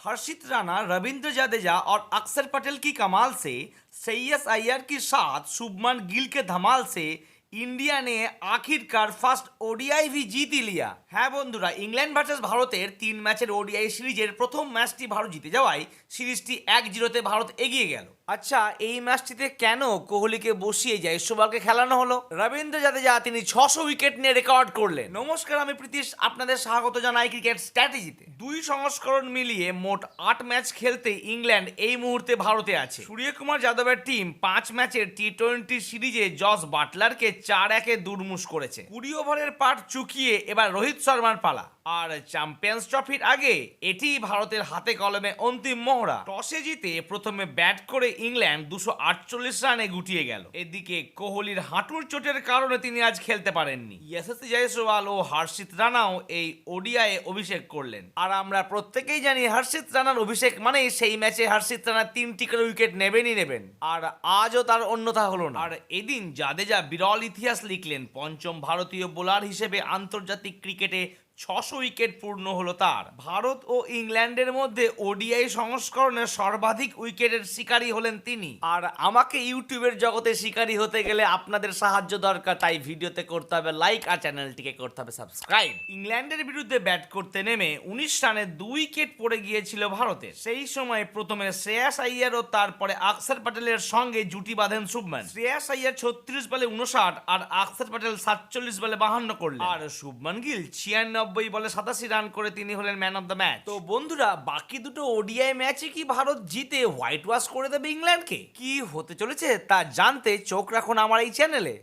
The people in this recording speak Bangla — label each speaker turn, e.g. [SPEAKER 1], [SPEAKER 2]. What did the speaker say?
[SPEAKER 1] हर्षित राणा, रविंद्र जडेजा और अक्षर पटेल की कमाल से श्रेयस अय्यर के साथ शुभमन गिल के धमाल से इंडिया ने आखिरकार ফার্স্ট ওডিআই भी जीत ही लिया। হ্যাঁ বন্ধুরা, ইংল্যান্ড ভার্সেস ভারতের 3 ম্যাচের ওডিআই সিরিজের প্রথম ম্যাচটি ভারত জিতে যাওয়ায় সিরিজটি 1-0 ভারত এগিয়ে গেল। আচ্ছা, এই ম্যাচটিতে কেন কোহলিকে বসিয়ে জয়সওয়ালকে খেলানো হলো? রবীন্দ্র জাদেজা তিনি 600 উইকেট নিয়ে রেকর্ড করলেন। নমস্কার, আমি প্রীতিশ আপনাদের স্বাগত জানাই ক্রিকেট স্ট্র্যাটেজিতে। দুই সংস্করণ মিলিয়ে মোট 8 ম্যাচ খেলতে ইংল্যান্ড এই মুহূর্তে ভারতে আছে। সূর্যকুমার যাদবের টিম 5 ম্যাচের টি-20 সিরিজে জস বাটলারকে 4-1 দুর্মুশ করেছে। 20 ওভারের পাট চুকিয়ে এবার রোহিত শর্মার পালা। আর চ্যাম্পিয়ন্স ট্রফির আগে এটি ভারতের হাতে কলমে অন্তিম মহড়া। টসে জিতে প্রথমে ব্যাট করে ইংল্যান্ড 248 রানে গুটিয়ে গেল। এদিকে কোহলির হাঁটুর চোটের কারণে তিনি আজ খেলতে পারেননি। যশস্বী জয়সওয়াল ও হর্ষিত রানাও এই ওডিআই অভিষেক করলেন। আর আমরা প্রত্যেকেই জানি হর্ষিত রানার অভিষেক মানে সেই ম্যাচে হর্ষিত রানা 3টি করে উইকেট নেবেনই নেবেন। আর আজও তার অন্যথা হলো না। আর এদিন জাদেজা বিরল ইতিহাস লিখলেন। পঞ্চম ভারতীয় বোলার হিসেবে আন্তর্জাতিক ক্রিকেটে 600 উইকেট পূর্ণ হলো তার। ভারত ও ইংল্যান্ডের মধ্যে ওডিআই সংস্করণে সর্বাধিক উইকেটের শিকারী হলেন তিনি। আর আমাকে ইউটিউবের জগতে শিকারী হতে গেলে আপনাদের সাহায্য দরকার, তাই ভিডিওতে করতে হবে লাইক আর চ্যানেলটিকে করতে হবে সাবস্ক্রাইব। ইংল্যান্ডের বিরুদ্ধে ব্যাট করতে নেমে 19 রানে 2 উইকেট পড়ে গিয়েছিল ভারতের। সেই সময় প্রথমে শ্রেয়াস আইয়ার ও তারপরে অক্ষর পটেলের সঙ্গে জুটি বাঁধেন শুভমন। শ্রেয়াস আইয়ার 36 বলে 59 আর অক্ষর পটেল 47 বলে 52 করলেন। আর শুভমন গিল 96 বলে 87 রান করে তিনি হলেন ম্যান অফ দ্য ম্যাচ। তো বন্ধুরা, বাকি দুটো ওডিআই ম্যাচে কি ভারত জিতে হোয়াইট ওয়াশ করে দেবে ইংল্যান্ডকে? কি হতে চলেছে তা জানতে চোখ রাখুন আমার এই চ্যানেলে।